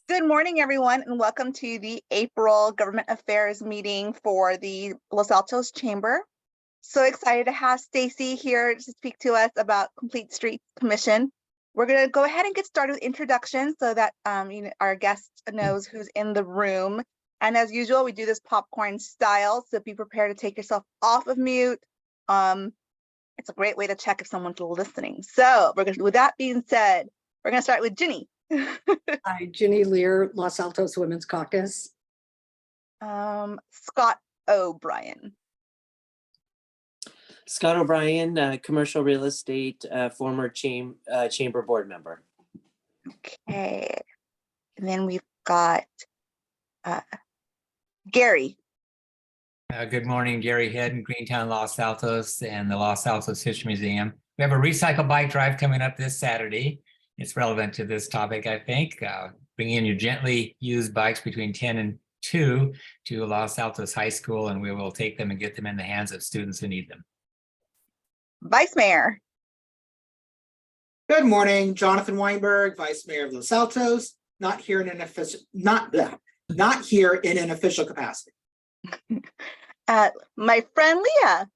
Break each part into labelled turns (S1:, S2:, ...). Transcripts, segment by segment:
S1: Good morning, everyone, and welcome to the April Government Affairs meeting for the Los Altos Chamber. So excited to have Stacy here to speak to us about Complete Streets Commission. We're going to go ahead and get started with introductions so that our guest knows who's in the room. And as usual, we do this popcorn style, so be prepared to take yourself off of mute. It's a great way to check if someone's listening. So with that being said, we're going to start with Ginny.
S2: Hi, Ginny Lear, Los Altos Women's Caucus.
S1: Scott O'Brien.
S3: Scott O'Brien, commercial real estate, former chamber board member.
S1: Okay, and then we've got Gary.
S4: Good morning, Gary Head, Greentown, Los Altos, and the Los Altos History Museum. We have a recycle bike drive coming up this Saturday. It's relevant to this topic, I think. Bring in your gently used bikes between 10 and 2 to Los Altos High School, and we will take them and get them in the hands of students who need them.
S1: Vice Mayor.
S5: Good morning, Jonathan Weinberg, Vice Mayor of Los Altos. Not here in an official, not here in an official capacity.
S1: My friend Leah.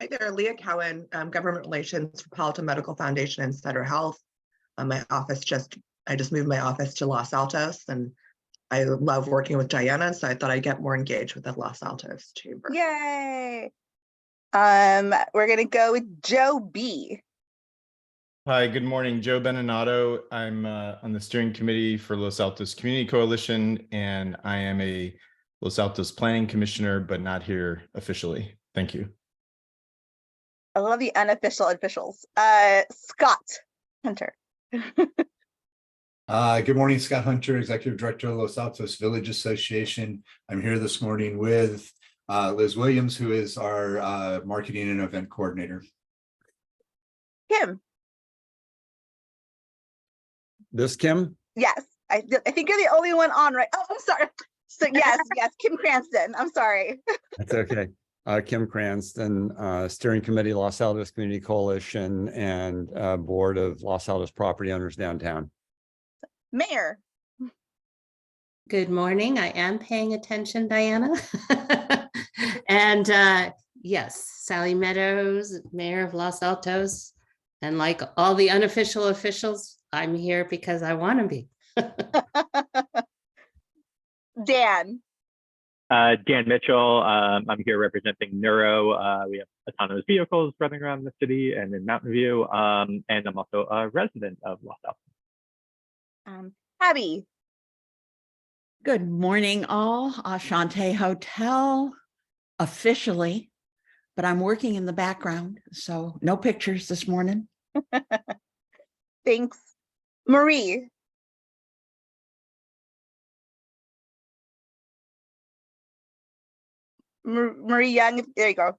S6: Hi there, Leah Cowan, Government Relations for Politan Medical Foundation and Sutter Health. I just moved my office to Los Altos, and I love working with Diana, so I thought I'd get more engaged with the Los Altos Chamber.
S1: Yay. We're gonna go with Joe B.
S7: Hi, good morning, Joe Beninato. I'm on the steering committee for Los Altos Community Coalition, and I am a Los Altos Planning Commissioner, but not here officially. Thank you.
S1: I love the unofficial officials. Scott Hunter.
S8: Good morning, Scott Hunter, Executive Director of Los Altos Village Association. I'm here this morning with Liz Williams, who is our Marketing and Event Coordinator.
S1: Kim.
S9: This Kim?
S1: Yes, I think you're the only one on, right? Oh, I'm sorry. So yes, Kim Cranston. I'm sorry.
S9: That's okay. Kim Cranston, Steering Committee, Los Altos Community Coalition, and Board of Los Altos Property Owners Downtown.
S1: Mayor.
S10: Good morning. I am paying attention, Diana. And yes, Sally Meadows, Mayor of Los Altos. And like all the unofficial officials, I'm here because I want to be.
S1: Dan.
S11: Dan Mitchell. I'm here representing Neuro. We have autonomous vehicles running around the city and in Mountain View. And I'm also a resident of Los Altos.
S1: Abby.
S12: Good morning, all. Ashante Hotel, officially, but I'm working in the background, so no pictures this morning.
S1: Thanks. Marie. Marie Young, there you go.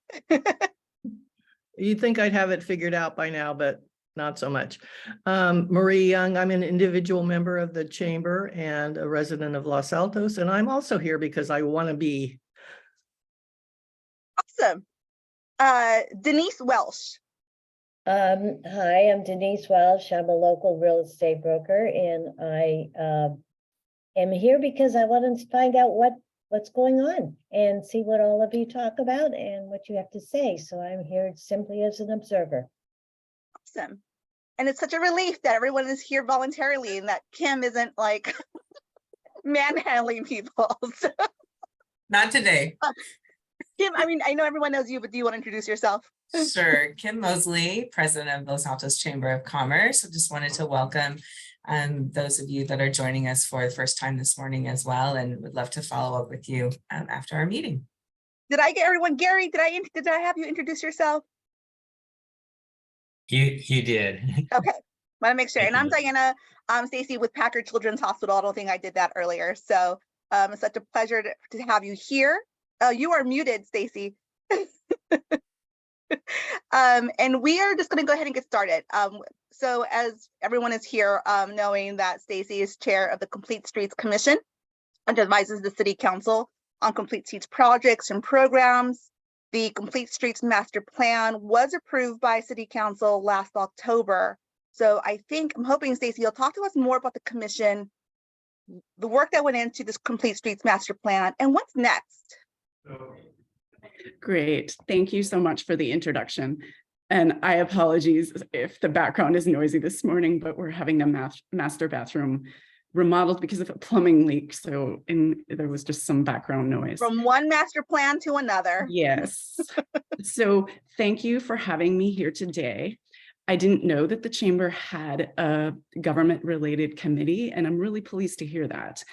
S13: You'd think I'd have it figured out by now, but not so much. Marie Young, I'm an individual member of the chamber and a resident of Los Altos, and I'm also here because I want to be.
S1: Awesome. Denise Welsh.
S14: Hi, I'm Denise Welsh. I'm a local real estate broker, and I am here because I want to find out what's going on and see what all of you talk about and what you have to say. So I'm here simply as an observer.
S1: Awesome. And it's such a relief that everyone is here voluntarily and that Kim isn't like manhandling people. So.
S15: Not today.
S1: Kim, I mean, I know everyone knows you, but do you want to introduce yourself?
S15: Sure. Kim Mosley, President of Los Altos Chamber of Commerce. I just wanted to welcome those of you that are joining us for the first time this morning as well, and would love to follow up with you after our meeting.
S1: Did I get everyone? Gary, did I have you introduce yourself?
S4: You did.
S1: Okay, want to make sure. And I'm Diana. I'm Stacy with Packard Children's Hospital. I don't think I did that earlier. So it's such a pleasure to have you here. You are muted, Stacy. And we are just going to go ahead and get started. So as everyone is here, knowing that Stacy is chair of the Complete Streets Commission and advises the City Council on Complete Streets projects and programs. The Complete Streets Master Plan was approved by City Council last October. So I'm hoping, Stacy, you'll talk to us more about the commission, the work that went into this Complete Streets Master Plan, and what's next.
S16: Great. Thank you so much for the introduction. And I apologize if the background is noisy this morning, but we're having the master bathroom remodeled because of a plumbing leak. So there was just some background noise.
S1: From one master plan to another.
S16: Yes. So thank you for having me here today. I didn't know that the chamber had a government-related committee, and I'm really pleased to hear that.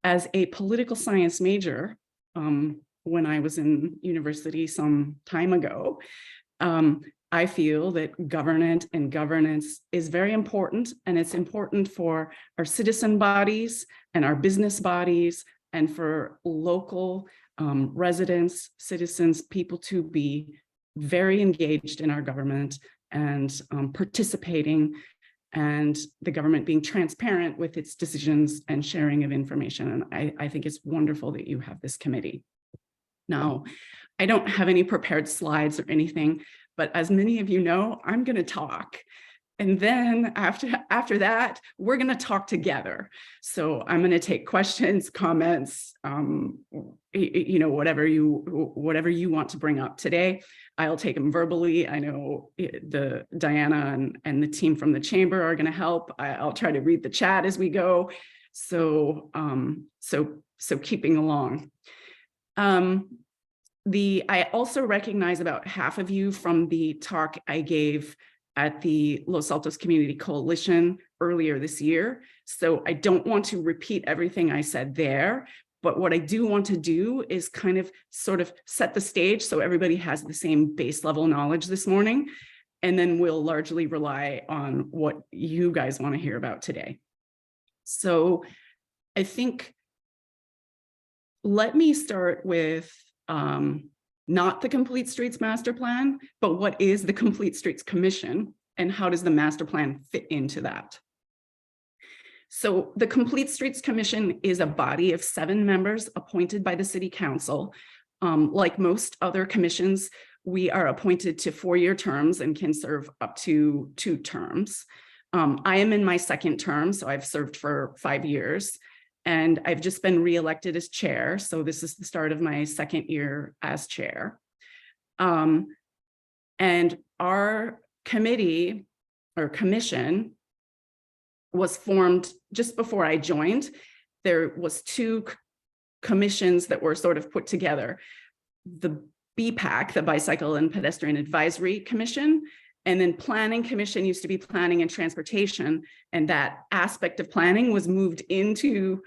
S16: As a political science major, when I was in university some time ago, I feel that governance is very important, and it's important for our citizen bodies and our business bodies and for local residents, citizens, people to be very engaged in our government and participating, and the government being transparent with its decisions and sharing of information. And I think it's wonderful that you have this committee. Now, I don't have any prepared slides or anything, but as many of you know, I'm going to talk. And then after that, we're going to talk together. So I'm going to take questions, comments, whatever you want to bring up today. I'll take them verbally. I know Diana and the team from the chamber are going to help. I'll try to read the chat as we go. So keeping along. I also recognize about half of you from the talk I gave at the Los Altos Community Coalition earlier this year. So I don't want to repeat everything I said there, but what I do want to do is kind of sort of set the stage so everybody has the same base level knowledge this morning, and then we'll largely rely on what you guys want to hear about today. So I think, let me start with not the Complete Streets Master Plan, but what is the Complete Streets Commission and how does the master plan fit into that? So the Complete Streets Commission is a body of 7 members appointed by the City Council. Like most other commissions, we are appointed to 4-year terms and can serve up to 2 terms. I am in my 2nd term, so I've served for 5 years. And I've just been reelected as chair. So this is the start of my 2nd year as chair. And our committee or commission was formed just before I joined. There was 2 commissions that were sort of put together. The BPAC, the Bicycle and Pedestrian Advisory Commission, and then Planning Commission used to be Planning and Transportation, and that aspect of planning was moved into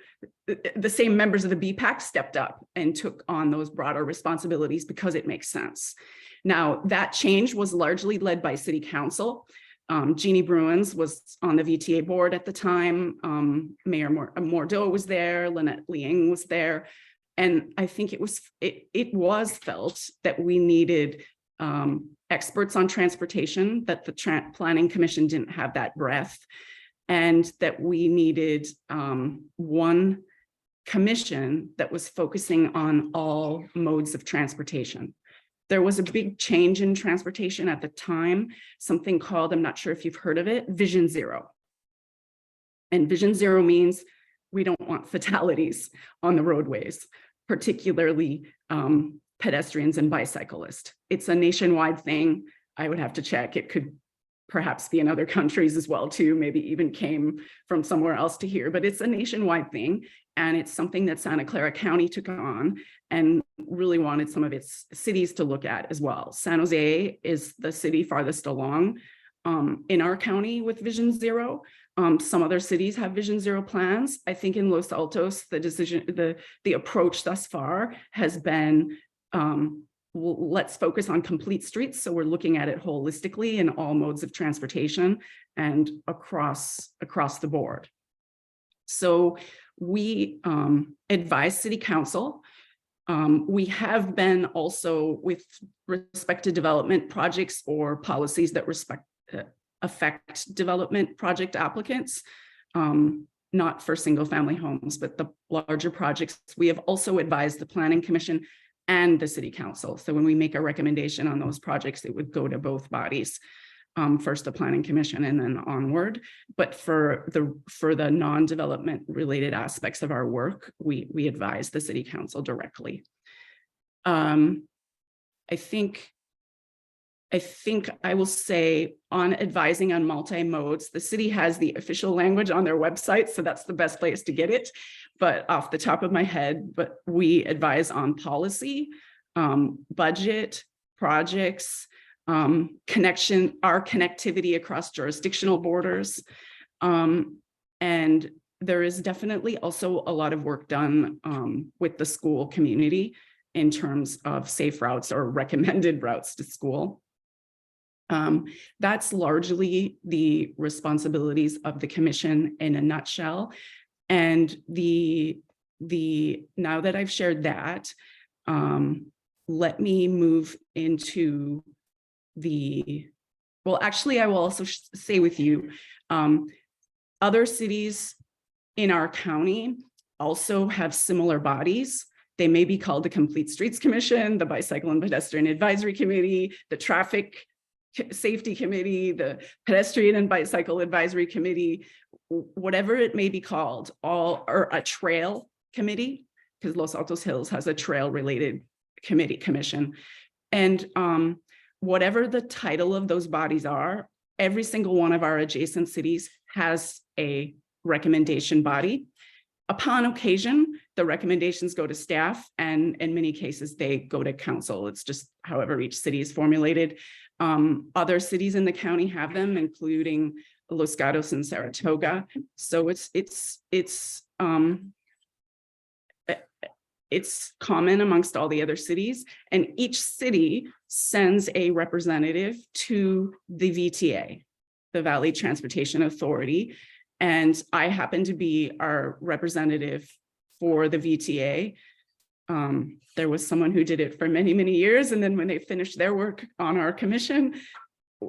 S16: the same members of the BPAC stepped up and took on those broader responsibilities because it makes sense. Now, that change was largely led by City Council. Jeannie Bruins was on the VTA board at the time. Mayor Mordeaux was there, Lynette Liang was there. And I think it was felt that we needed experts on transportation, that the Planning Commission didn't have that breadth, and that we needed one commission that was focusing on all modes of transportation. There was a big change in transportation at the time, something called, I'm not sure if you've heard of it, Vision Zero. And Vision Zero means we don't want fatalities on the roadways, particularly pedestrians and bicyclists. It's a nationwide thing. I would have to check. It could perhaps be in other countries as well too, maybe even came from somewhere else to here, but it's a nationwide thing. And it's something that Santa Clara County took on and really wanted some of its cities to look at as well. San Jose is the city farthest along in our county with Vision Zero. Some other cities have Vision Zero plans. I think in Los Altos, the approach thus far has been, let's focus on complete streets. So we're looking at it holistically in all modes of transportation and across the board. So we advise City Council. We have been also with respect to development projects or policies that affect development project applicants, not for single family homes, but the larger projects. We have also advised the Planning Commission and the City Council. So when we make a recommendation on those projects, it would go to both bodies. first the planning commission and then onward. But for the non-development related aspects of our work, we advise the city council directly. I think I will say on advising on multi-modes, the city has the official language on their website, so that's the best place to get it. But off the top of my head, we advise on policy, budget, projects, our connectivity across jurisdictional borders. And there is definitely also a lot of work done with the school community in terms of safe routes or recommended routes to school. That's largely the responsibilities of the commission in a nutshell. And now that I've shared that, let me move into well, actually, I will also say with you, other cities in our county also have similar bodies. They may be called the Complete Streets Commission, the Bicycle and Pedestrian Advisory Committee, the Traffic Safety Committee, the Pedestrian and Bicycle Advisory Committee, whatever it may be called, or a trail committee, because Los Altos Hills has a trail related commission. And whatever the title of those bodies are, every single one of our adjacent cities has a recommendation body. Upon occasion, the recommendations go to staff, and in many cases, they go to council. It's just however each city is formulated. Other cities in the county have them, including Los Gatos and Saratoga. So it's common amongst all the other cities, and each city sends a representative to the VTA, the Valley Transportation Authority. And I happen to be our representative for the VTA. There was someone who did it for many, many years. And then when they finished their work on our commission,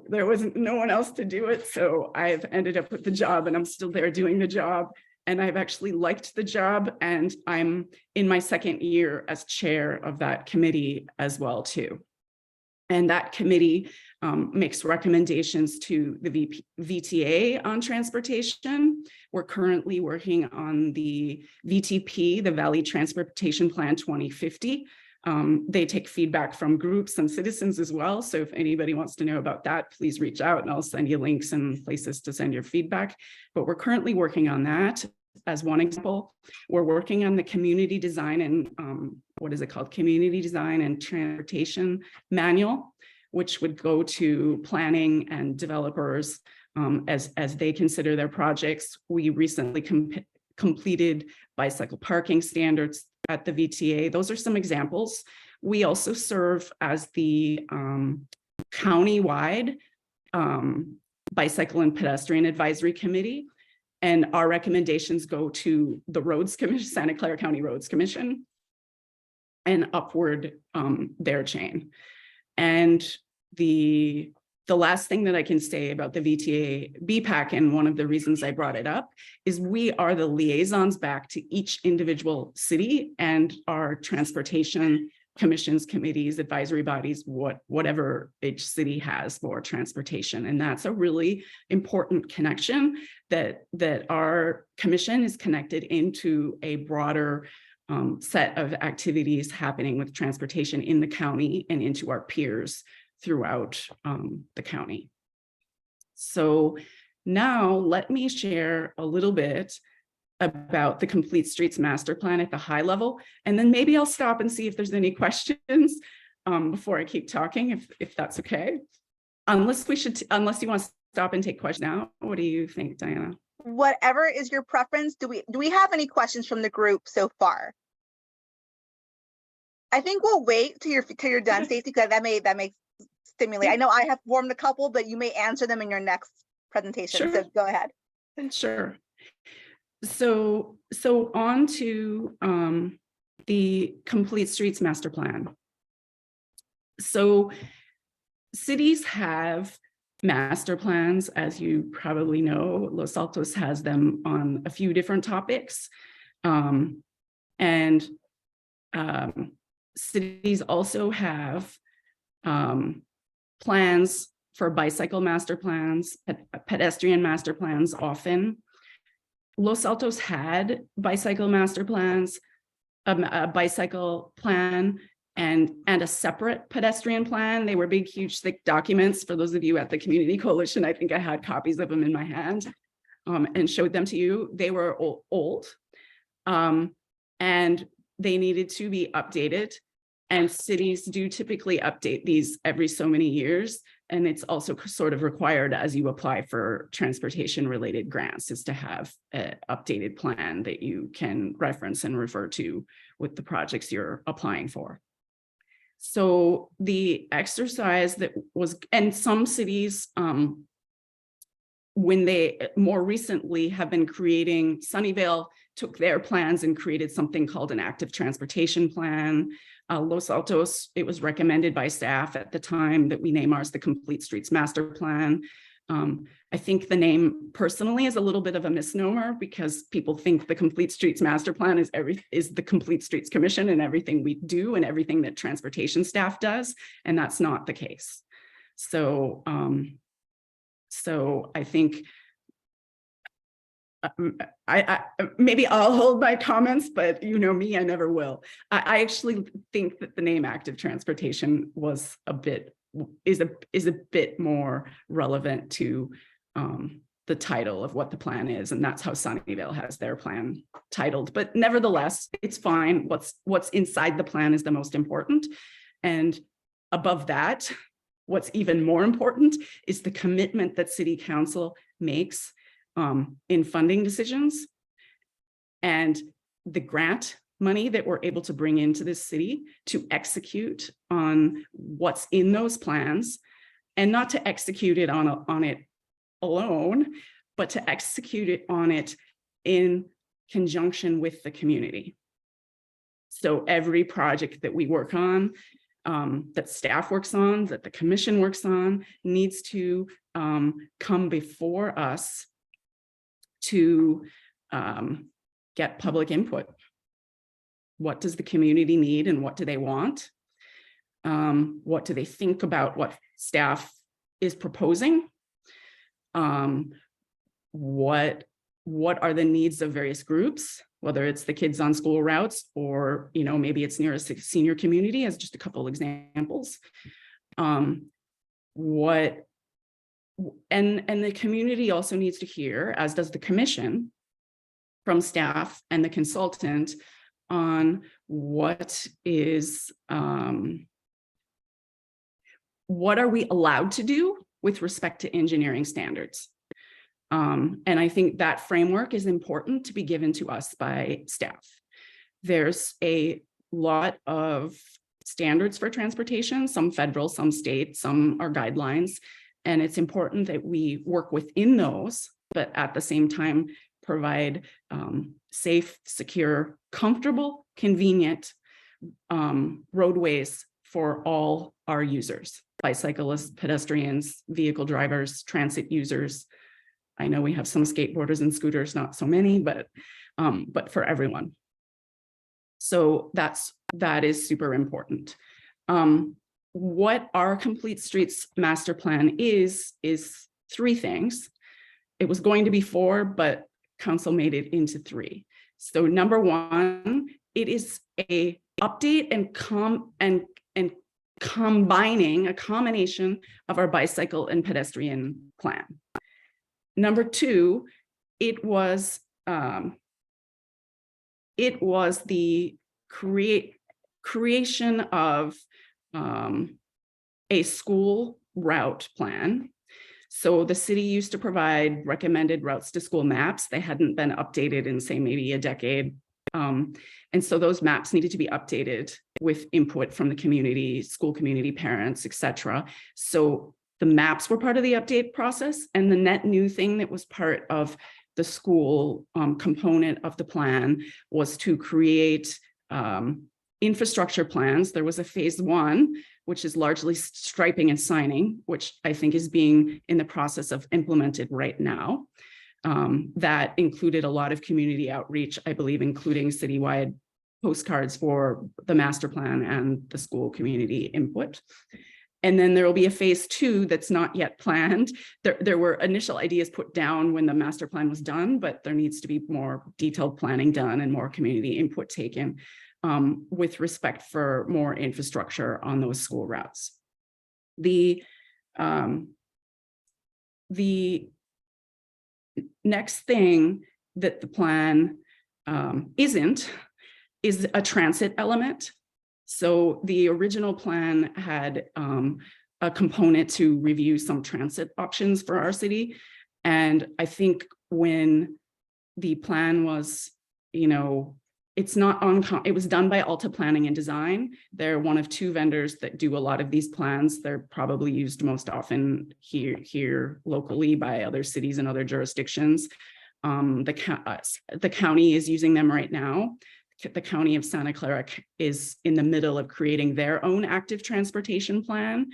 S16: there wasn't no one else to do it. So I've ended up with the job, and I'm still there doing the job. And I've actually liked the job, and I'm in my second year as chair of that committee as well too. And that committee makes recommendations to the VTA on transportation. We're currently working on the VTP, the Valley Transportation Plan 2050. They take feedback from groups and citizens as well. So if anybody wants to know about that, please reach out and I'll send you links and places to send your feedback. But we're currently working on that. As one example, we're working on the community design and what is it called? Community Design and Transportation Manual, which would go to planning and developers as they consider their projects. We recently completed bicycle parking standards at the VTA. Those are some examples. We also serve as the county-wide Bicycle and Pedestrian Advisory Committee. And our recommendations go to the Roads Commission, Santa Clara County Roads Commission, and upward their chain. And the last thing that I can say about the VTA BPAC, and one of the reasons I brought it up, is we are the liaisons back to each individual city and our transportation commissions, committees, advisory bodies, whatever each city has for transportation. And that's a really important connection, that our commission is connected into a broader set of activities happening with transportation in the county and into our peers throughout the county. So now let me share a little bit about the Complete Streets Master Plan at the high level, and then maybe I'll stop and see if there's any questions before I keep talking, if that's okay. Unless you want to stop and take questions now. What do you think, Diana?
S1: Whatever is your preference. Do we have any questions from the group so far? I think we'll wait till you're done, Stacy, because that may stimulate. I know I have formed a couple, but you may answer them in your next presentation.
S16: Sure.
S1: So go ahead.
S16: Sure. So on to the Complete Streets Master Plan. So cities have master plans, as you probably know. Los Altos has them on a few different topics. Cities also have plans for bicycle master plans, pedestrian master plans often. Los Altos had bicycle master plans, a bicycle plan, and a separate pedestrian plan. They were big, huge, thick documents. For those of you at the Community Coalition, I think I had copies of them in my hand and showed them to you. They were old and they needed to be updated. And cities do typically update these every so many years. And it's also sort of required as you apply for transportation related grants, is to have an updated plan that you can reference and refer to with the projects you're applying for. So the exercise that was, and some cities, when they more recently have been creating, Sunnyvale took their plans and created something called an active transportation plan. Los Altos, it was recommended by staff at the time that we name ours the Complete Streets Master Plan. I think the name personally is a little bit of a misnomer because people think the Complete Streets Master Plan is the Complete Streets Commission and everything we do and everything that transportation staff does, and that's not the case. So, so I think I maybe I'll hold my comments, but you know me, I never will. I actually think that the name active transportation was is a bit more relevant to the title of what the plan is, and that's how Sunnyvale has their plan titled. But nevertheless, it's fine. What's inside the plan is the most important, and above that, what's even more important is the commitment that City Council makes in funding decisions and the grant money that we're able to bring into this city to execute on what's in those plans, and not to execute it on it alone, but to execute it on it in conjunction with the community. So every project that we work on, that staff works on, that the commission works on, needs to come before us to get public input. What does the community need and what do they want? What do they think about what staff is proposing? What are the needs of various groups, whether it's the kids on school routes or, you know, maybe it's near a senior community, as just a couple of examples. And the community also needs to hear, as does the commission, from staff and the consultant on what are we allowed to do with respect to engineering standards. And I think that framework is important to be given to us by staff. There's a lot of standards for transportation, some federal, some state, some are guidelines. And it's important that we work within those, but at the same time, provide safe, secure, comfortable, convenient roadways for all our users, bicyclists, pedestrians, vehicle drivers, transit users. I know we have some skateboarders and scooters, not so many, but for everyone. So that is super important. What our Complete Streets Master Plan is three things. It was going to be four, but council made it into three. So number one, it is a update and combining a combination of our bicycle and pedestrian plan. Number two, it was the creation of a school route plan. So the city used to provide recommended routes to school maps. They hadn't been updated in, say, maybe a decade. And so those maps needed to be updated with input from the community, school community, parents, etc. So the maps were part of the update process, and the net new thing that was part of the school component of the plan was to create infrastructure plans. There was a phase one, which is largely striping and signing, which I think is being in the process of implemented right now. That included a lot of community outreach, I believe, including citywide postcards for the master plan and the school community input. And then there will be a phase 2 that's not yet planned. There were initial ideas put down when the master plan was done, but there needs to be more detailed planning done and more community input taken with respect for more infrastructure on those school routes. The next thing that the plan isn't is a transit element. So the original plan had a component to review some transit options for our city. And I think when the plan was, it was done by Alta Planning and Design. They're one of 2 vendors that do a lot of these plans. They're probably used most often here locally by other cities and other jurisdictions. The county is using them right now. The County of Santa Clara is in the middle of creating their own active transportation plan.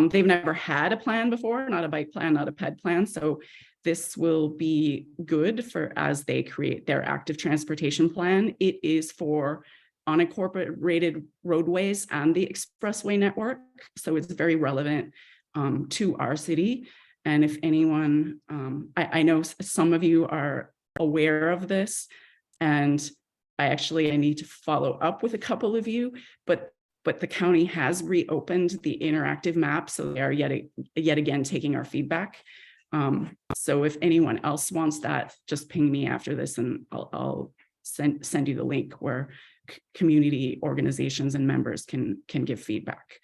S16: They've never had a plan before, not a bike plan, not a ped plan. So this will be good for as they create their active transportation plan. It is for unincorporated roadways and the expressway network. So it's very relevant to our city. And if anyone, I know some of you are aware of this, and I need to follow up with a couple of you, but the county has reopened the interactive map. So they are yet again taking our feedback. So if anyone else wants that, just ping me after this and I'll send you the link where community organizations and members can give feedback.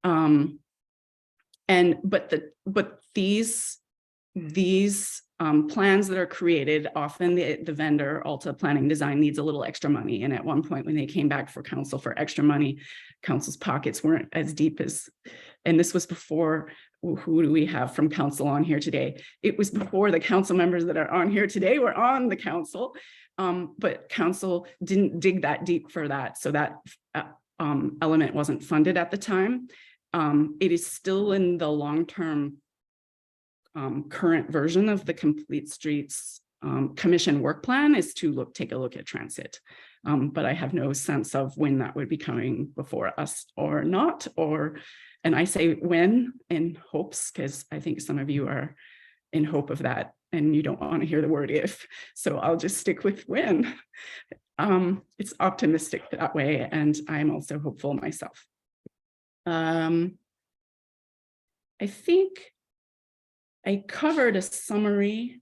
S16: But these plans that are created, often the vendor, Alta Planning Design, needs a little extra money. And at one point when they came back for council for extra money, council's pockets weren't as deep as, and this was before, who do we have from council on here today? It was before the council members that are on here today were on the council, but council didn't dig that deep for that. So that element wasn't funded at the time. It is still in the long-term current version of the Complete Streets Commission work plan is to take a look at transit. But I have no sense of when that would be coming before us or not, and I say when in hopes, because I think some of you are in hope of that and you don't want to hear the word if, so I'll just stick with when. It's optimistic that way, and I'm also hopeful myself. I think I covered a summary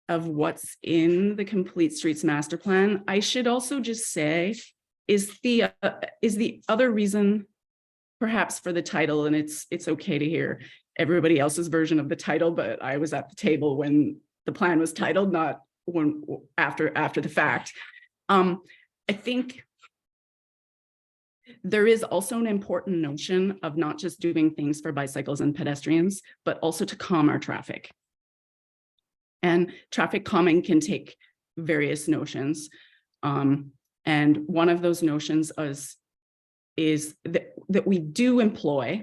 S16: of what's in the Complete Streets Master Plan. I should also just say is the other reason perhaps for the title, and it's okay to hear everybody else's version of the title, but I was at the table when the plan was titled, not when after the fact. I think there is also an important notion of not just doing things for bicycles and pedestrians, but also to calm our traffic. And traffic calming can take various notions. And one of those notions is that we do employ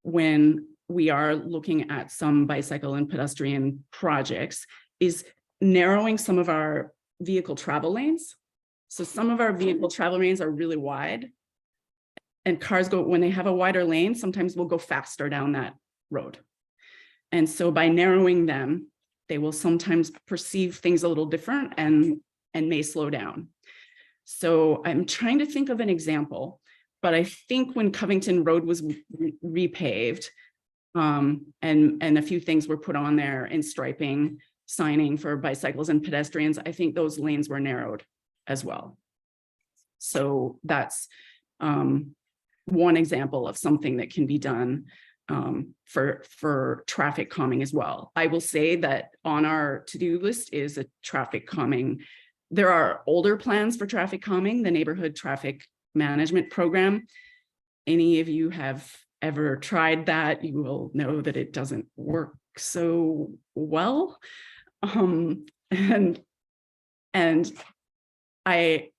S16: when we are looking at some bicycle and pedestrian projects is narrowing some of our vehicle travel lanes. So some of our vehicle travel lanes are really wide, and cars go, when they have a wider lane, sometimes we'll go faster down that road. And so by narrowing them, they will sometimes perceive things a little different and may slow down. So I'm trying to think of an example, but I think when Covington Road was repaved, and a few things were put on there in striping, signing for bicycles and pedestrians, I think those lanes were narrowed as well. So that's one example of something that can be done for traffic calming as well. I will say that on our to-do list is a traffic calming. There are older plans for traffic calming, the neighborhood traffic management program. Any of you have ever tried that, you will know that it doesn't work so well. And I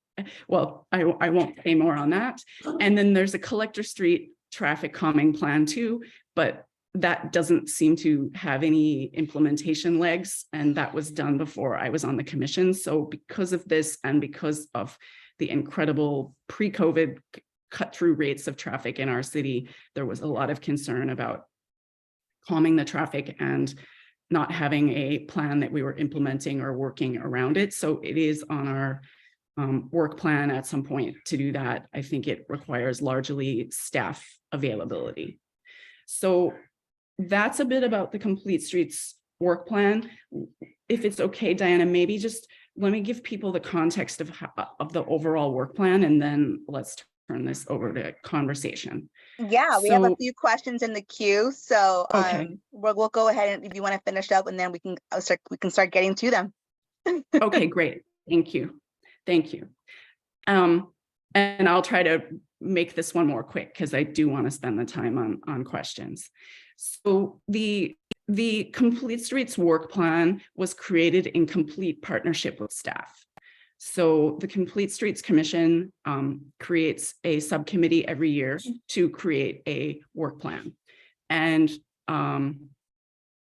S16: won't say more on that. And then there's a Collector Street traffic calming plan too, but that doesn't seem to have any implementation legs. And that was done before I was on the commission. So because of this and because of the incredible pre-COVID cut through rates of traffic in our city, there was a lot of concern about calming the traffic and not having a plan that we were implementing or working around it. So it is on our work plan at some point to do that. I think it requires largely staff availability. So that's a bit about the Complete Streets work plan. If it's okay, Diana, maybe just let me give people the context of the overall work plan, and then let's turn this over to conversation.
S1: Yeah, we have a
S16: So-
S1: few questions in the queue, so
S16: Okay.
S1: we'll go ahead and if you want to finish up, and then we can start getting to them.
S16: Okay, great. Thank you. Thank you. And I'll try to make this one more quick because I do want to spend the time on questions. So the Complete Streets work plan was created in complete partnership with staff. So the Complete Streets Commission creates a subcommittee every year to create a work plan. And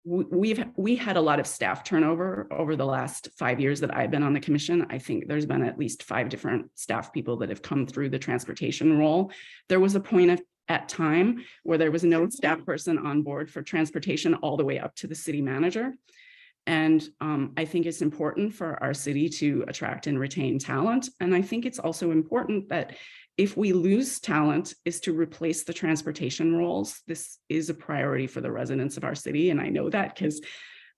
S16: we had a lot of staff turnover over the last 5 years that I've been on the commission. I think there's been at least 5 different staff people that have come through the transportation role. There was a point at time where there was no staff person on board for transportation all the way up to the city manager. And I think it's important for our city to attract and retain talent. And I think it's also important that if we lose talent is to replace the transportation roles. This is a priority for the residents of our city. And I know that because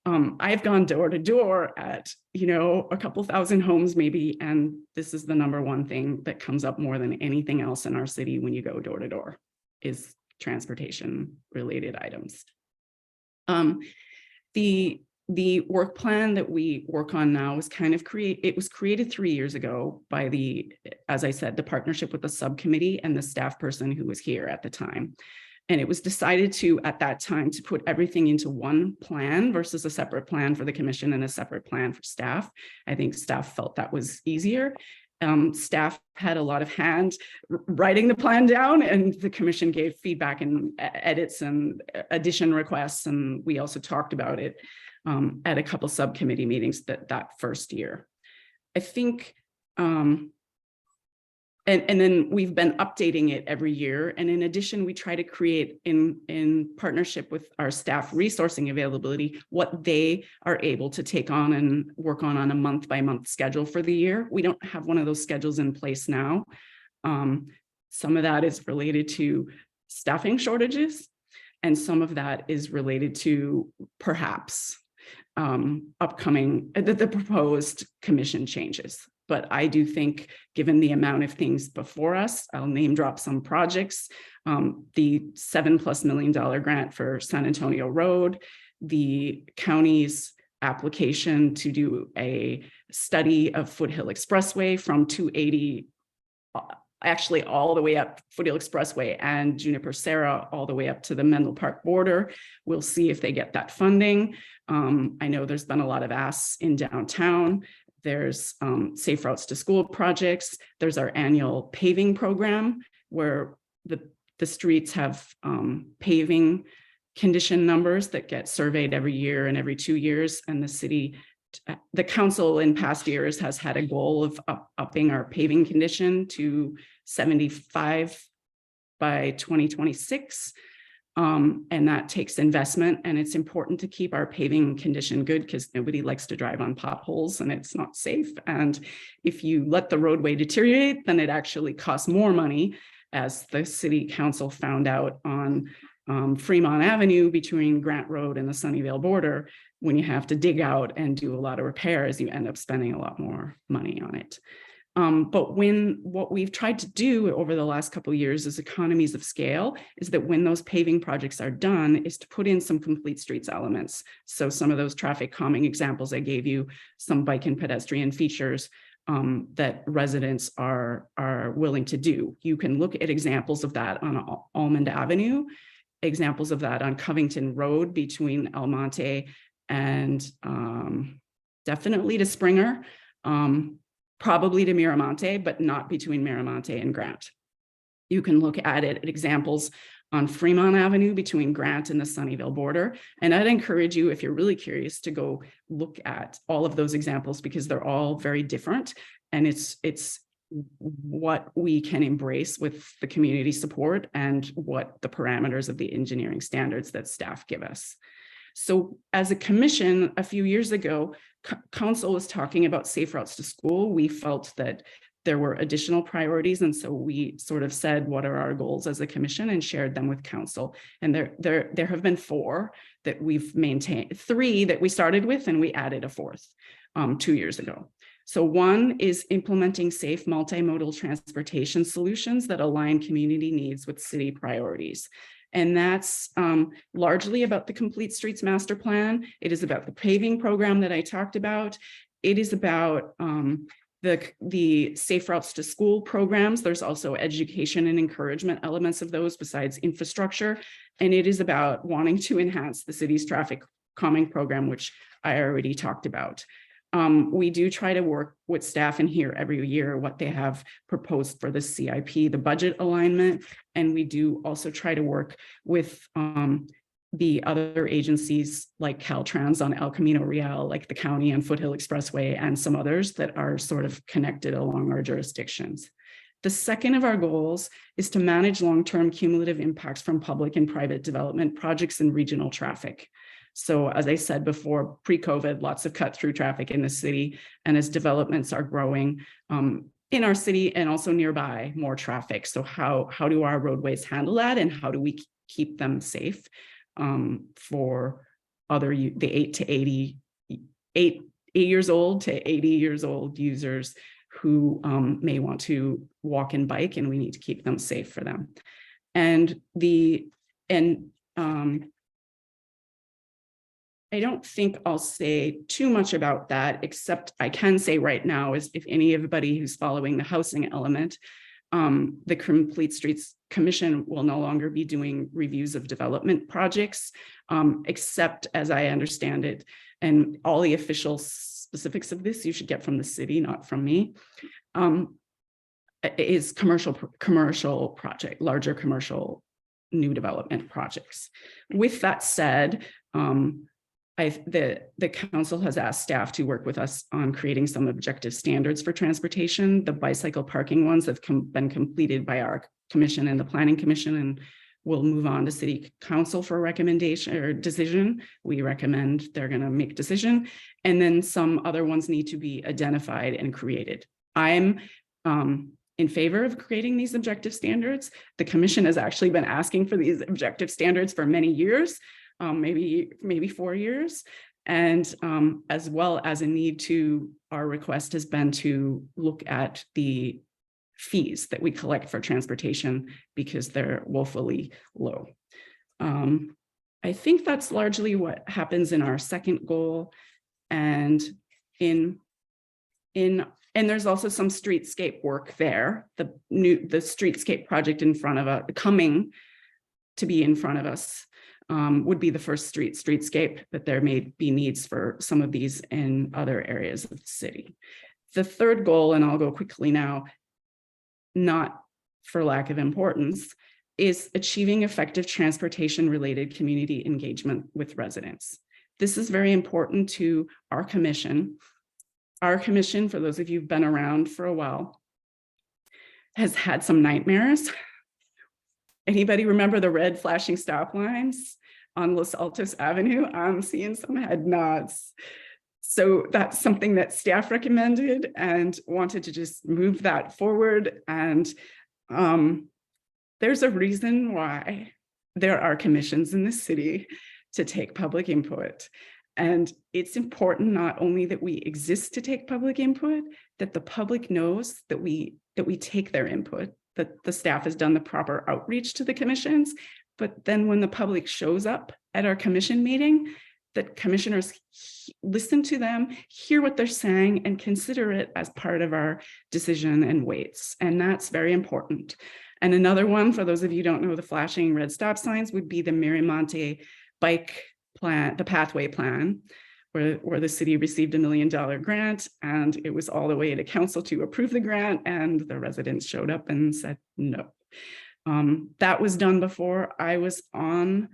S16: I've gone door to door at, a couple thousand homes maybe. And this is the number one thing that comes up more than anything else in our city when you go door to door is transportation related items. The work plan that we work on now is it was created 3 years ago by as I said, the partnership with the subcommittee and the staff person who was here at the time. And it was decided at that time to put everything into one plan versus a separate plan for the commission and a separate plan for staff. I think staff felt that was easier. Staff had a lot of hand writing the plan down, and the commission gave feedback and edits and addition requests. And we also talked about it at a couple subcommittee meetings that first year. I think, and then we've been updating it every year. And in addition, we try to create in partnership with our staff resourcing availability, what they are able to take on and work on a month by month schedule for the year. We don't have one of those schedules in place now. Some of that is related to staffing shortages, and some of that is related to perhaps upcoming, the proposed commission changes. But I do think, given the amount of things before us, I'll name drop some projects. The $7+ million grant for San Antonio Road, the county's application to do a study of Foothill Expressway from 280, actually all the way up Foothill Expressway and Juniper Serra, all the way up to the Menlo Park border. We'll see if they get that funding. I know there's been a lot of asks in downtown. There's safe routes to school projects. There's our annual paving program where the streets have paving condition numbers that get surveyed every year and every 2 years. And the council in past years has had a goal of upping our paving condition to 75 by 2026. And that takes investment, and it's important to keep our paving condition good because nobody likes to drive on potholes and it's not safe. And if you let the roadway deteriorate, then it actually costs more money, as the city council found out on Fremont Avenue between Grant Road and the Sunnyvale border. When you have to dig out and do a lot of repairs, you end up spending a lot more money on it. But what we've tried to do over the last couple of years is economies of scale, is that when those paving projects are done, is to put in some complete streets elements. So some of those traffic calming examples I gave you, some bike and pedestrian features that residents are willing to do. You can look at examples of that on Almond Avenue, examples of that on Covington Road between El Monte and definitely to Springer. Probably to Miramonte, but not between Miramonte and Grant. You can look at it at examples on Fremont Avenue between Grant and the Sunnyvale border. And I'd encourage you, if you're really curious, to go look at all of those examples because they're all very different. And it's what we can embrace with the community support and what the parameters of the engineering standards that staff give us. So as a commission, a few years ago, council was talking about safe routes to school. We felt that there were additional priorities. And so we sort of said, what are our goals as a commission, and shared them with council. And there have been 4 that we've maintained, 3 that we started with, and we added a 4th 2 years ago. So 1 is implementing safe multimodal transportation solutions that align community needs with city priorities. And that's largely about the Complete Streets Master Plan. It is about the paving program that I talked about. It is about the Safe Routes to School programs. There's also education and encouragement elements of those besides infrastructure. And it is about wanting to enhance the city's traffic calming program, which I already talked about. We do try to work with staff in here every year, what they have proposed for the CIP, the budget alignment. And we do also try to work with the other agencies like Caltrans on El Camino Real, like the county and Foothill Expressway, and some others that are sort of connected along our jurisdictions. The second of our goals is to manage long-term cumulative impacts from public and private development projects and regional traffic. So as I said before, pre-COVID, lots of cut through traffic in the city. And as developments are growing in our city and also nearby, more traffic. So how do our roadways handle that? And how do we keep them safe for the 8 years old to 80 years old users who may want to walk and bike, and we need to keep them safe for them. I don't think I'll say too much about that, except I can say right now is if anybody who's following the housing element, the Complete Streets Commission will no longer be doing reviews of development projects, except as I understand it, and all the official specifics of this you should get from the city, not from me, is commercial project, larger commercial new development projects. With that said, the council has asked staff to work with us on creating some objective standards for transportation. The bicycle parking ones have been completed by our commission and the planning commission, and will move on to city council for recommendation or decision. We recommend they're going to make decision, and then some other ones need to be identified and created. I'm in favor of creating these objective standards. The commission has actually been asking for these objective standards for many years. Maybe 4 years, and as well as a need to, our request has been to look at the fees that we collect for transportation because they're woefully low. I think that's largely what happens in our second goal, and there's also some streetscape work there. The streetscape project in front of us, coming to be in front of us, would be the first streetscape, but there may be needs for some of these in other areas of the city. The third goal, and I'll go quickly now, not for lack of importance, is achieving effective transportation-related community engagement with residents. This is very important to our commission. Our commission, for those of you who've been around for a while, has had some nightmares. Anybody remember the red flashing stop lines on Los Altos Avenue? I'm seeing some head nods. So that's something that staff recommended and wanted to just move that forward. And there's a reason why there are commissions in the city to take public input. And it's important not only that we exist to take public input, that the public knows that we take their input, that the staff has done the proper outreach to the commissions, but then when the public shows up at our commission meeting, that commissioners listen to them, hear what they're saying, and consider it as part of our decision and weights. And that's very important. And another one, for those of you who don't know the flashing red stop signs, would be the Miramonte bike plan, the pathway plan, where the city received $1 million grant, and it was all the way to council to approve the grant, and the residents showed up and said no. That was done before I was on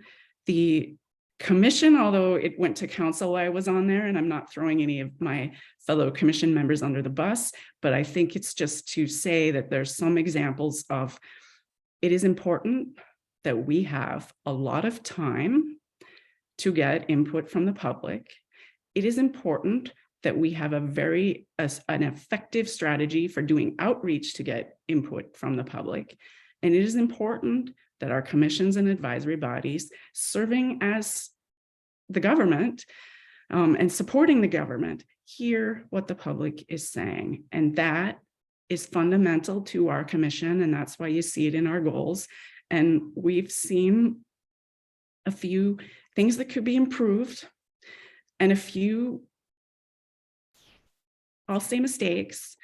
S16: the commission, although it went to council, I was on there, and I'm not throwing any of my fellow commission members under the bus, but I think it's just to say that there's some examples of, it is important that we have a lot of time to get input from the public. It is important that we have an effective strategy for doing outreach to get input from the public. And it is important that our commissions and advisory bodies serving as the government and supporting the government hear what the public is saying. And that is fundamental to our commission, and that's why you see it in our goals. And we've seen a few things that could be improved and a few, I'll say, mistakes.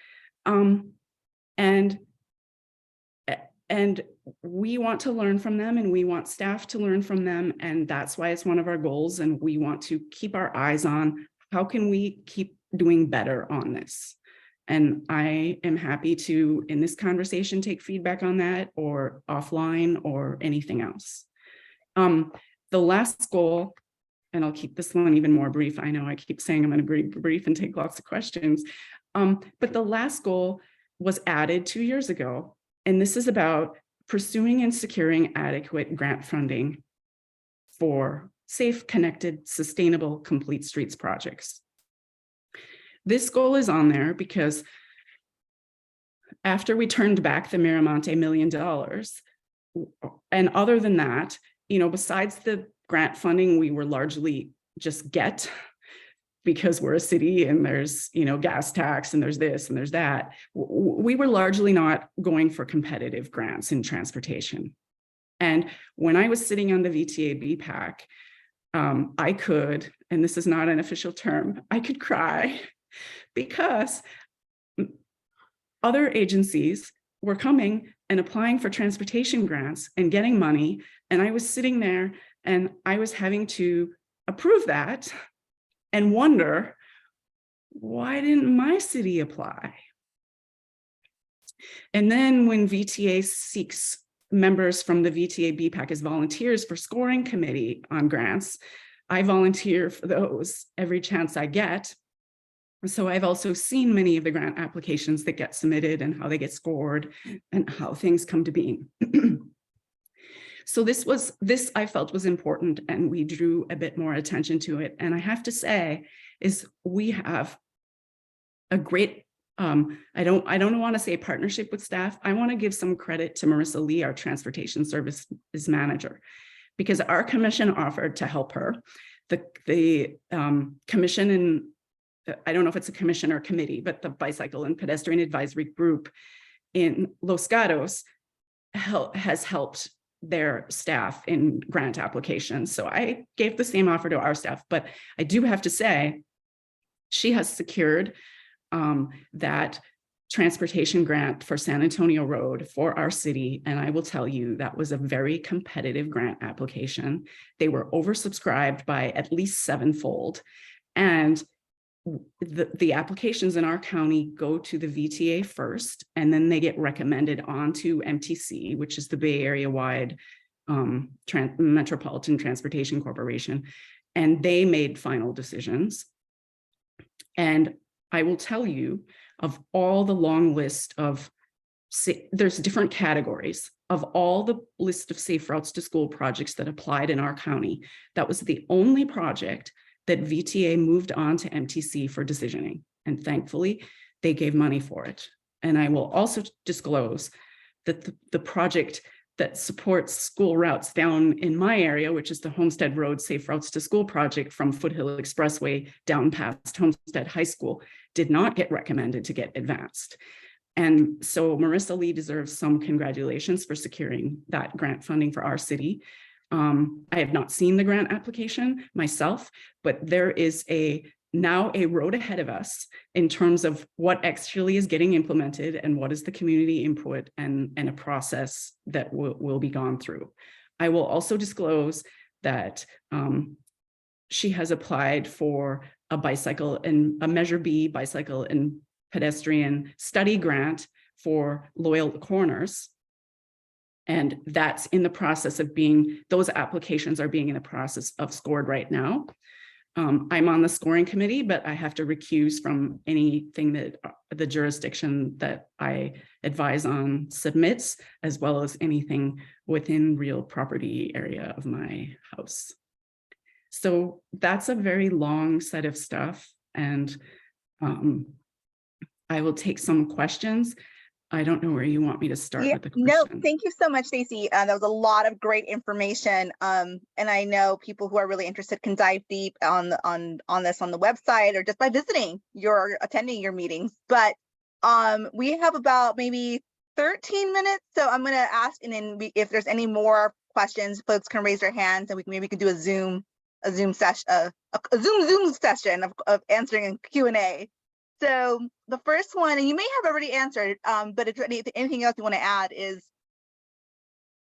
S16: And we want to learn from them, and we want staff to learn from them. And that's why it's one of our goals. And we want to keep our eyes on how can we keep doing better on this. And I am happy to, in this conversation, take feedback on that or offline or anything else. The last goal, and I'll keep this one even more brief. I know I keep saying I'm going to be brief and take lots of questions. But the last goal was added 2 years ago. And this is about pursuing and securing adequate grant funding for safe, connected, sustainable, complete streets projects. This goal is on there because after we turned back the Miramonte $1 million, and other than that, besides the grant funding, we were largely just get, because we're a city and there's, gas tax and there's this and there's that. We were largely not going for competitive grants in transportation. And when I was sitting on the VTA BPAC, I could, and this is not an official term, I could cry because other agencies were coming and applying for transportation grants and getting money. And I was sitting there and I was having to approve that and wonder, why didn't my city apply? And then when VTA seeks members from the VTA BPAC as volunteers for scoring committee on grants, I volunteer for those every chance I get. So I've also seen many of the grant applications that get submitted and how they get scored and how things come to being. So this I felt was important, and we drew a bit more attention to it. And I have to say is we have a great, I don't want to say partnership with staff. I want to give some credit to Marissa Lee, our transportation services manager, because our commission offered to help her. The commission, and I don't know if it's a commission or committee, but the Bicycle and Pedestrian Advisory Group in Los Altos has helped their staff in grant applications. So I gave the same offer to our staff, but I do have to say, she has secured that transportation grant for San Antonio Road for our city. And I will tell you, that was a very competitive grant application. They were oversubscribed by at least 7-fold. And the applications in our county go to the VTA first, and then they get recommended on to MTC, which is the Bay Area wide Metropolitan Transportation Corporation, and they made final decisions. And I will tell you, of all the long list of, there's different categories of all the list of safe routes to school projects that applied in our county. That was the only project that VTA moved on to MTC for decisioning. And thankfully, they gave money for it. And I will also disclose that the project that supports school routes down in my area, which is the Homestead Road Safe Routes to School project from Foothill Expressway down past Homestead High School, did not get recommended to get advanced. And so Marissa Lee deserves some congratulations for securing that grant funding for our city. I have not seen the grant application myself, but there is now a road ahead of us in terms of what actually is getting implemented and what is the community input and a process that will be gone through. I will also disclose that she has applied for a bicycle and a Measure B bicycle and pedestrian study grant for Loyal Corners. And that's in the process of being, those applications are being in the process of scored right now. I'm on the scoring committee, but I have to recuse from anything that the jurisdiction that I advise on submits, as well as anything within real property area of my house. So that's a very long set of stuff, and I will take some questions. I don't know where you want me to start with the
S1: no,
S16: question.
S1: thank you so much, Stacy. That was a lot of great information. And I know people who are really interested can dive deep on this on the website or just by visiting attending your meetings. But we have about maybe 13 minutes. So I'm gonna ask, and then if there's any more questions, folks can raise their hands and we can do a Zoom session, a Zoom session of answering a Q&A. So the first one, and you may have already answered, but if anything else you want to add is,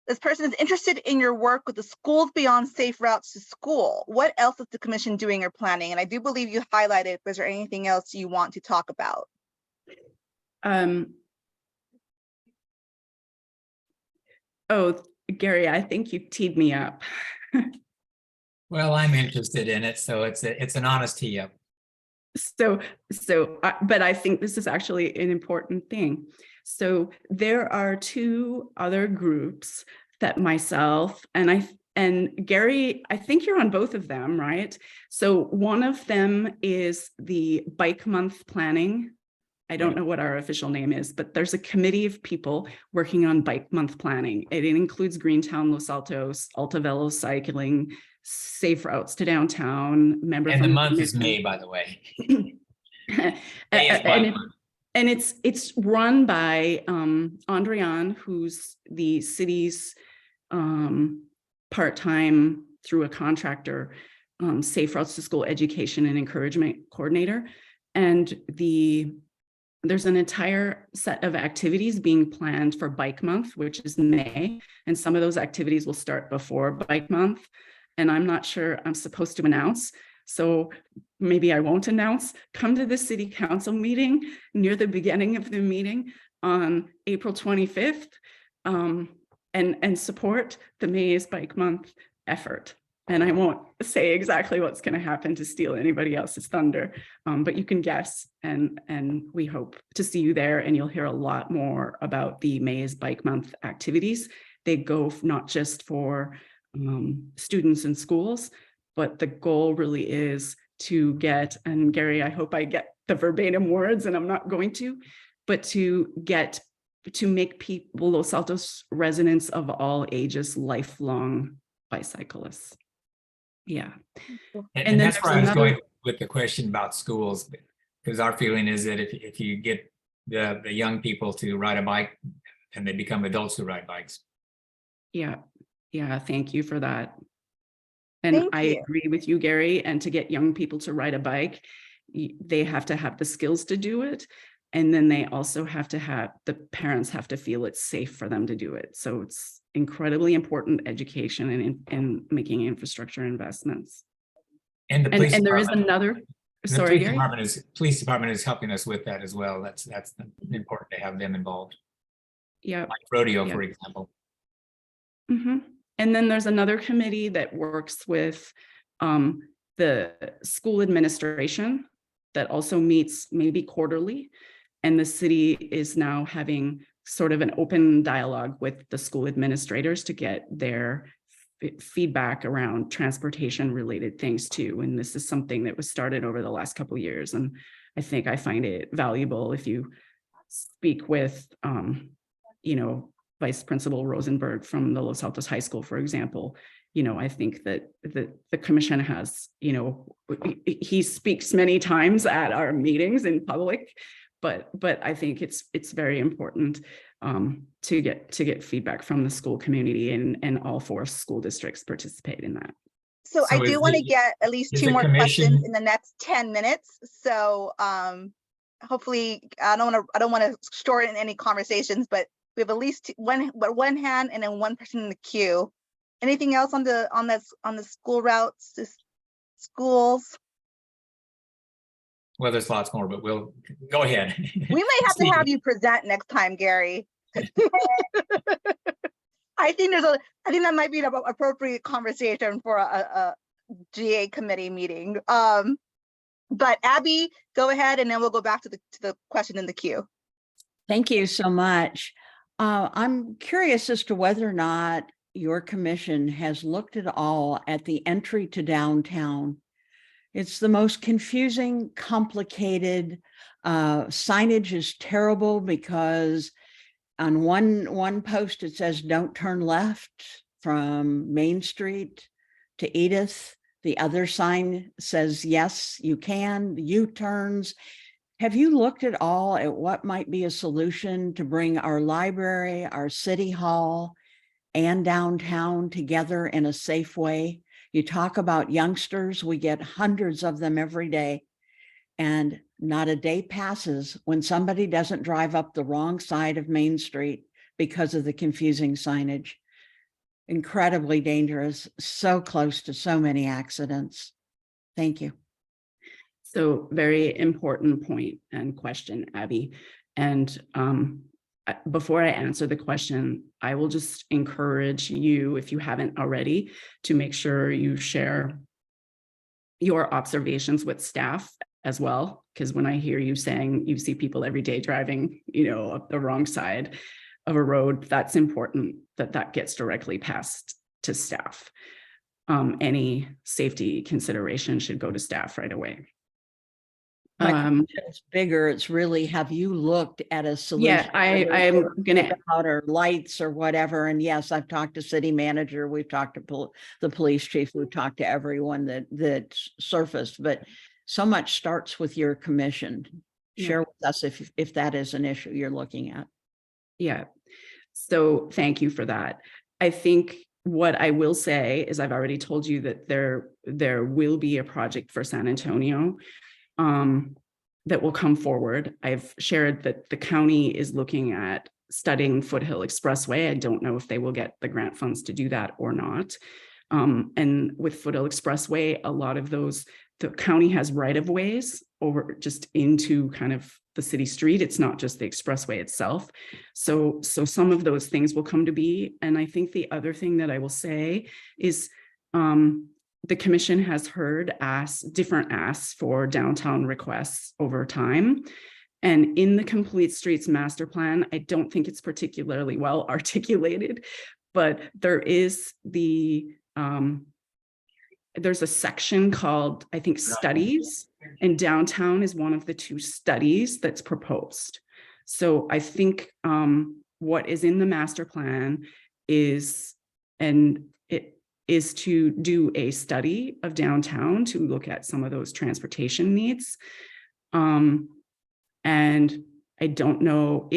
S1: this person is interested in your work with the Schools Beyond Safe Routes to School. What else is the commission doing or planning? And I do believe you highlighted, was there anything else you want to talk about?
S16: Oh, Gary, I think you teed me up.
S4: Well, I'm interested in it, so it's an honest tee up.
S16: But I think this is actually an important thing. So there are two other groups that myself and Gary, I think you're on both of them, right? So one of them is the Bike Month planning. I don't know what our official name is, but there's a committee of people working on Bike Month planning. It includes Greentown, Los Altos, Alta Velo cycling, safe routes to downtown.
S4: And the month is May, by the way.
S16: And it's run by Andrian, who's the city's part-time, through a contractor, safe routes to school education and encouragement coordinator. And there's an entire set of activities being planned for Bike Month, which is May. And some of those activities will start before Bike Month. And I'm not sure I'm supposed to announce, so maybe I won't announce. Come to the city council meeting near the beginning of the meeting on April 25th and support the May's Bike Month effort. And I won't say exactly what's going to happen to steal anybody else's thunder, but you can guess, and we hope to see you there, and you'll hear a lot more about the May's Bike Month activities. They go not just for students in schools, but the goal really is to get, and Gary, I hope I get the verbatim words, and I'm not going to, but to make people, Los Altos residents of all ages, lifelong bicyclists. Yeah.
S4: And that's where I was going with the question about schools, because our feeling is that if you get the young people to ride a bike, and they become adults who ride bikes.
S16: Yeah, thank you for that. And I agree with you, Gary. And to get young people to ride a bike, they have to have the skills to do it. And then they also have to have, the parents have to feel it's safe for them to do it. So it's incredibly important education and making infrastructure investments.
S4: And the police
S16: and there is another, sorry, Gary.
S4: Police department is helping us with that as well. That's important to have them involved.
S16: Yeah.
S4: Like rodeo, for example.
S16: Mm-hmm. And then there's another committee that works with the school administration that also meets maybe quarterly. And the city is now having sort of an open dialogue with the school administrators to get their feedback around transportation related things too. And this is something that was started over the last couple of years. And I think I find it valuable if you speak with, Vice Principal Rosenberg from the Los Altos High School, for example. I think that the commission has, he speaks many times at our meetings in public, but I think it's very important to get feedback from the school community, and all 4 school districts participate in that.
S1: So I do want to get at least 2 more questions in the next 10 minutes. So hopefully I don't want to shorten any conversations, but we have at least one hand and then one person in the queue. Anything else on the school routes to schools?
S4: Well, there's lots more, but we'll go ahead.
S1: We may have to have you present next time, Gary. I think I think that might be an appropriate conversation for a GA committee meeting. But Abby, go ahead, and then we'll go back to the question in the queue.
S12: Thank you so much. I'm curious as to whether or not your commission has looked at all at the entry to downtown. It's the most confusing, complicated. Signage is terrible because on one post it says don't turn left from Main Street to Edith. The other sign says yes, you can, the U-turns. Have you looked at all at what might be a solution to bring our library, our city hall, and downtown together in a safe way? You talk about youngsters, we get hundreds of them every day, and not a day passes when somebody doesn't drive up the wrong side of Main Street because of the confusing signage. Incredibly dangerous, so close to so many accidents. Thank you.
S16: So very important point and question, Abby. And before I answer the question, I will just encourage you, if you haven't already, to make sure you share your observations with staff as well. Because when I hear you saying you see people every day driving, up the wrong side of a road, that's important that gets directly passed to staff. Any safety consideration should go to staff right away.
S12: It's bigger. It's really, have you looked at a solution?
S16: Yeah, I'm gonna
S12: or lights or whatever. And yes, I've talked to city manager. We've talked to the police chief. We've talked to everyone that surfaced. But so much starts with your commission. Share with us if that is an issue you're looking at.
S16: Yeah. So thank you for that. I think what I will say is I've already told you that there will be a project for San Antonio that will come forward. I've shared that the county is looking at studying Foothill Expressway. I don't know if they will get the grant funds to do that or not. And with Foothill Expressway, a lot of those, the county has right-of-ways over just into kind of the city street. It's not just the expressway itself. So some of those things will come to be. And I think the other thing that I will say is the commission has heard different asks for downtown requests over time. And in the Complete Streets Master Plan, I don't think it's particularly well articulated, but there is there's a section called, I think, studies, and downtown is one of the 2 studies that's proposed. So I think what is in the master plan is to do a study of downtown to look at some of those transportation needs. And I don't know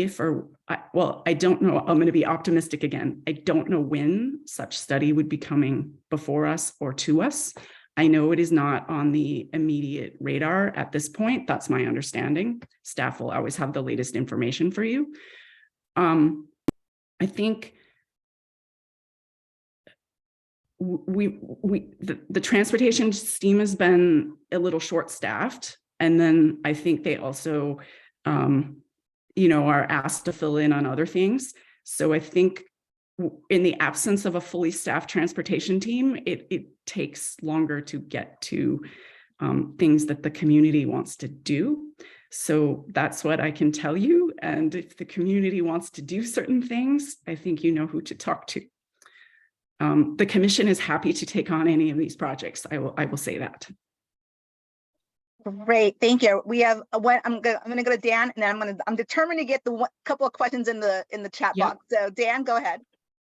S16: I don't know, I'm going to be optimistic again. I don't know when such study would be coming before us or to us. I know it is not on the immediate radar at this point. That's my understanding. Staff will always have the latest information for you. I think the transportation team has been a little short-staffed, and then I think they also are asked to fill in on other things. So I think in the absence of a fully staffed transportation team, it takes longer to get to things that the community wants to do. So that's what I can tell you. And if the community wants to do certain things, I think you know who to talk to. The commission is happy to take on any of these projects. I will say that.
S1: Great, thank you. We have one. I'm gonna go to Dan, and then I'm determined to get the couple of questions in the chat box. So Dan, go ahead.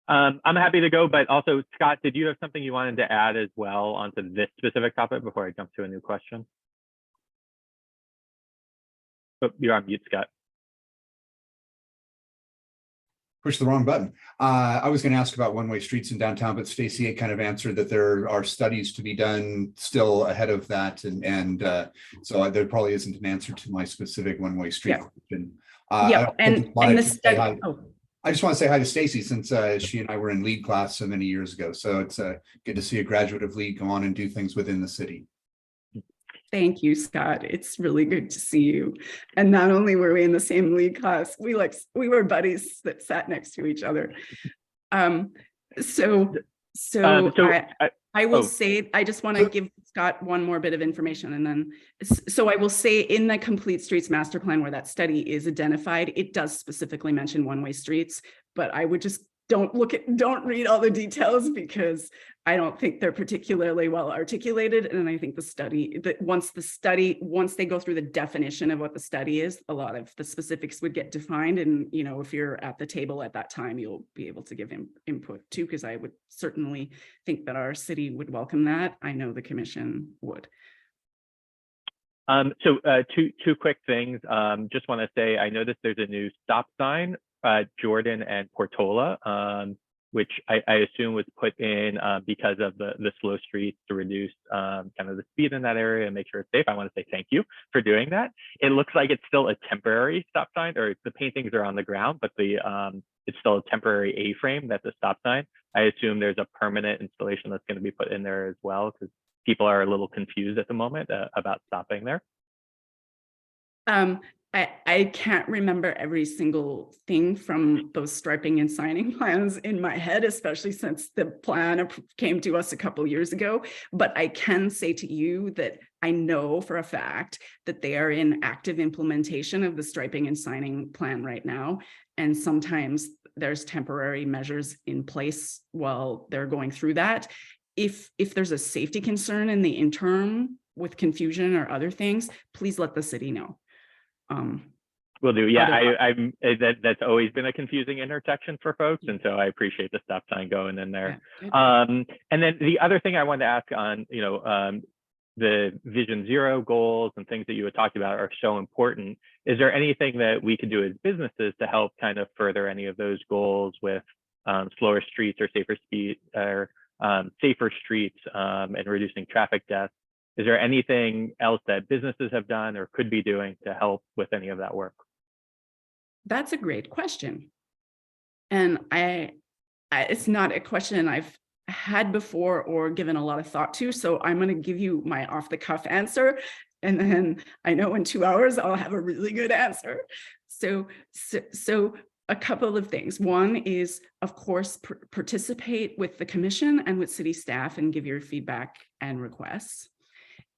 S11: I'm happy to go, but also Scott, did you have something you wanted to add as well onto this specific topic before I jump to a new question? Oh, you're on mute, Scott.
S8: Push the wrong button. I was going to ask about one-way streets in downtown, but Stacy kind of answered that there are studies to be done still ahead of that, and so there probably isn't an answer to my specific one-way street question. I just want to say hi to Stacy, since she and I were in lead class so many years ago. So it's good to see a graduate of lead go on and do things within the city.
S16: Thank you, Scott. It's really good to see you. And not only were we in the same lead class, we were buddies that sat next to each other. So I will say, I just want to give Scott one more bit of information, and then, so I will say in the Complete Streets Master Plan where that study is identified, it does specifically mention one-way streets, but I would just don't read all the details because I don't think they're particularly well articulated. And I think the study, that once they go through the definition of what the study is, a lot of the specifics would get defined. And, you know, if you're at the table at that time, you'll be able to give input too, because I would certainly think that our city would welcome that. I know the commission would.
S11: So two quick things. Just want to say, I noticed there's a new stop sign, Jordan and Portola, which I assume was put in because of the slow streets to reduce kind of the speed in that area and make sure it's safe. I want to say thank you for doing that. It looks like it's still a temporary stop sign, or the paintings are on the ground, but it's still a temporary A-frame that's a stop sign. I assume there's a permanent installation that's going to be put in there as well, because people are a little confused at the moment about stopping there.
S16: I can't remember every single thing from those striping and signing plans in my head, especially since the plan came to us a couple years ago. But I can say to you that I know for a fact that they are in active implementation of the striping and signing plan right now. And sometimes there's temporary measures in place while they're going through that. If there's a safety concern in the interim with confusion or other things, please let the city know.
S11: Will do. Yeah, that's always been a confusing intersection for folks, and so I appreciate the stop sign going in there.
S16: Yeah,
S11: and then the other thing I wanted to ask on, the Vision Zero goals and things that you had talked about are so important. Is there anything that we could do as businesses to help kind of further any of those goals with slower streets or safer speed or safer streets and reducing traffic deaths? Is there anything else that businesses have done or could be doing to help with any of that work?
S16: That's a great question. And it's not a question I've had before or given a lot of thought to. So I'm going to give you my off the cuff answer. And then I know in 2 hours, I'll have a really good answer. So a couple of things. One is, of course, participate with the commission and with city staff and give your feedback and requests.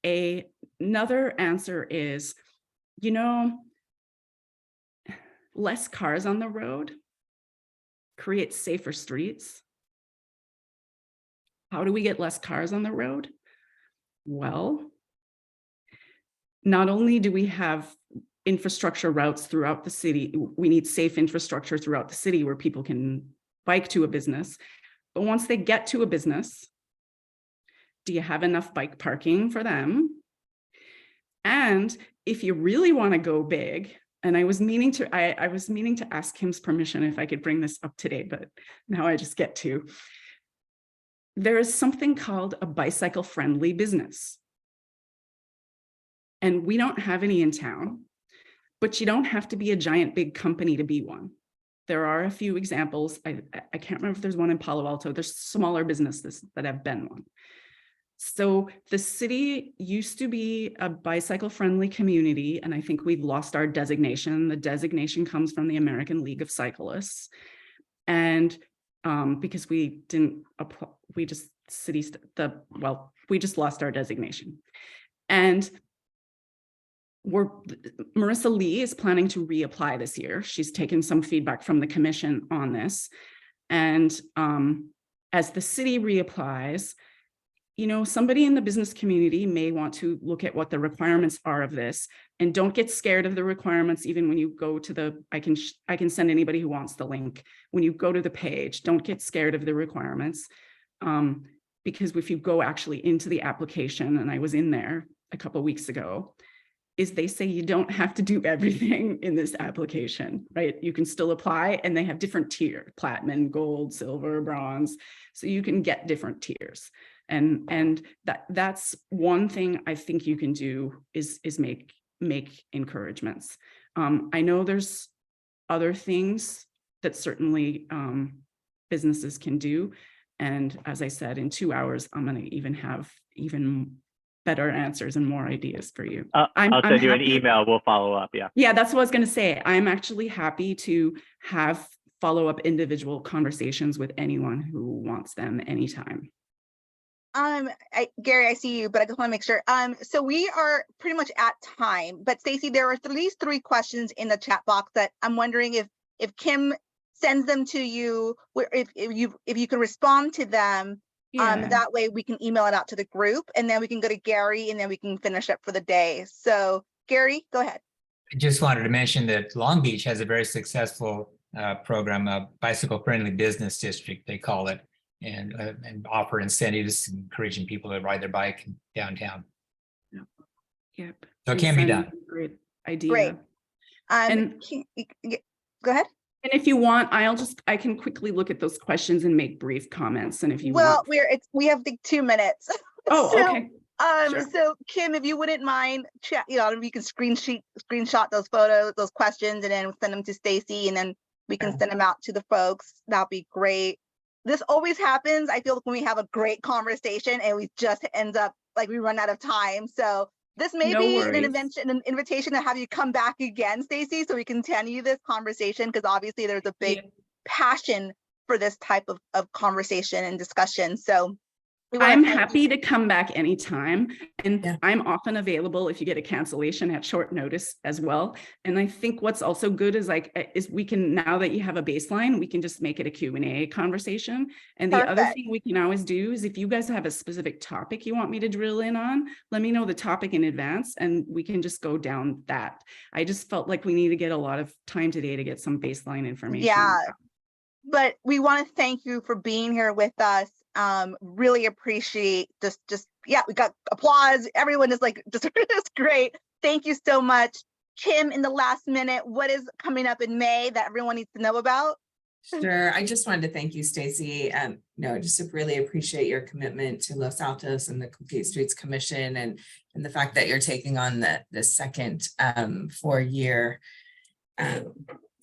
S16: Another answer is, less cars on the road creates safer streets. How do we get less cars on the road? Well, not only do we have infrastructure routes throughout the city, we need safe infrastructure throughout the city where people can bike to a business. But once they get to a business, do you have enough bike parking for them? And if you really want to go big, and I was meaning to ask Kim's permission if I could bring this up today, but now I just get to. There is something called a bicycle friendly business. And we don't have any in town, but you don't have to be a giant big company to be one. There are a few examples. I can't remember if there's one in Palo Alto. There's smaller businesses that have been one. So the city used to be a bicycle-friendly community, and I think we've lost our designation. The designation comes from the American League of Cyclists. And because we didn't apply, we just lost our designation. And Marissa Lee is planning to reapply this year. She's taken some feedback from the commission on this. And as the city reapplies, somebody in the business community may want to look at what the requirements are of this, and don't get scared of the requirements. Even when you go to I can send anybody who wants the link. When you go to the page, don't get scared of the requirements. Because if you go actually into the application, and I was in there a couple of weeks ago, is they say you don't have to do everything in this application, right? You can still apply, and they have different tiers: platinum, gold, silver, bronze. So you can get different tiers. And that's one thing I think you can do is make encouragements. I know there's other things that certainly businesses can do. And as I said, in 2 hours, I'm going to even have better answers and more ideas for you.
S11: I'll send you an email. We'll follow up. Yeah.
S16: Yeah, that's what I was going to say. I'm actually happy to have follow up individual conversations with anyone who wants them anytime.
S1: Gary, I see you, but I just want to make sure. So we are pretty much at time, but Stacy, there are at least 3 questions in the chat box that I'm wondering if Kim sends them to you, if you can respond to them, that way we can email it out to the group, and then we can go to Gary, and then we can finish up for the day. So Gary, go ahead.
S4: I just wanted to mention that Long Beach has a very successful program, a bicycle-friendly business district, they call it, and offer incentives, encouraging people to ride their bike downtown.
S16: Yep.
S4: So it can be done.
S16: Great idea.
S1: Great.
S16: And
S1: go ahead.
S16: And if you want, I can quickly look at those questions and make brief comments. And if you
S1: want, we have the 2 minutes.
S16: Oh,
S1: so,
S16: okay. Sure.
S1: So Kim, if you wouldn't mind, you can screenshot those photos, those questions, and then send them to Stacy, and then we can send them out to the folks. That'd be great. This always happens. I feel like when we have a great conversation and we just ends up like we run out of time. So this may be an invitation to have you come back again, Stacy, so we continue this conversation, because obviously there's a big passion for this type of conversation and discussion. So
S16: I'm happy to come back anytime, and I'm often available if you get a cancellation at short notice as well. And I think what's also good is we can, now that you have a baseline, we can just make it a Q&A conversation. And the other thing we can always do is if you guys have a specific topic you want me to drill in on, let me know the topic in advance and we can just go down that. I just felt like we need to get a lot of time today to get some baseline information.
S1: Yeah, but we want to thank you for being here with us. Really appreciate we got applause. Everyone is like just great. Thank you so much. Kim, in the last minute, what is coming up in May that everyone needs to know about?
S15: Sure. I just wanted to thank you, Stacy. Just really appreciate your commitment to Los Altos and the Complete Streets Commission, and the fact that you're taking on the second 4-year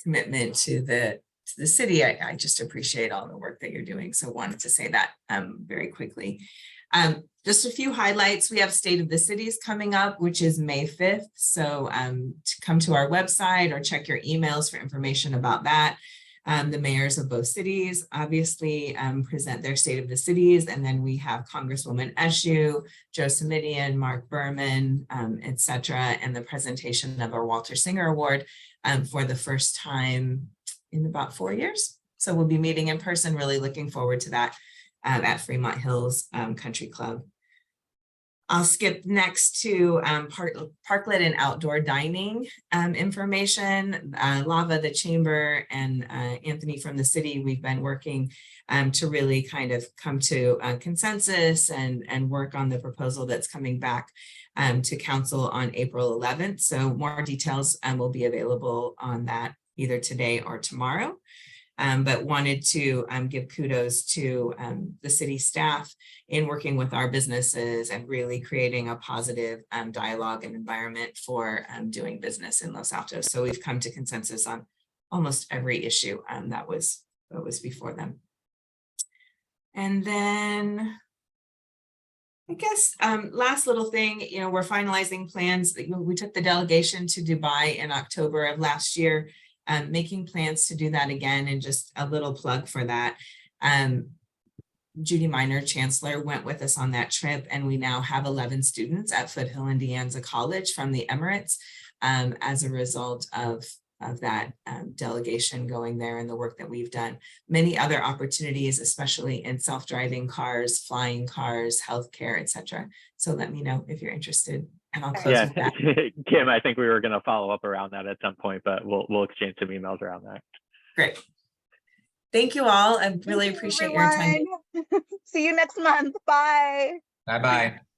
S15: commitment to the city. I just appreciate all the work that you're doing. So wanted to say that very quickly. Just a few highlights. We have State of the Cities coming up, which is May 5th. So to come to our website or check your emails for information about that. The mayors of both cities obviously present their State of the Cities. And then we have Congresswoman Eshoo, Joe Simidian, Mark Berman, et cetera, and the presentation of our Walter Singer Award for the first time in about 4 years. So we'll be meeting in person, really looking forward to that at Fremont Hills Country Club. I'll skip next to parklet and outdoor dining information. Lava, the chamber, and Anthony from the city, we've been working to really kind of come to a consensus and work on the proposal that's coming back to council on April 11th. So more details will be available on that either today or tomorrow. But wanted to give kudos to the city staff in working with our businesses and really creating a positive dialogue and environment for doing business in Los Altos. So we've come to consensus on almost every issue that was before them. And then I guess last little thing, we're finalizing plans. We took the delegation to Dubai in October of last year. Making plans to do that again, and just a little plug for that. Judy Miner, Chancellor, went with us on that trip, and we now have 11 students at Foothill and De Anza College from the Emirates as a result of that delegation going there and the work that we've done. Many other opportunities, especially in self-driving cars, flying cars, healthcare, et cetera. So let me know if you're interested. And I'll close with that.
S11: Kim, I think we were going to follow up around that at some point, but we'll exchange some emails around that.
S15: Great. Thank you all. I really appreciate your time.
S1: See you next month. Bye.
S4: Bye-bye.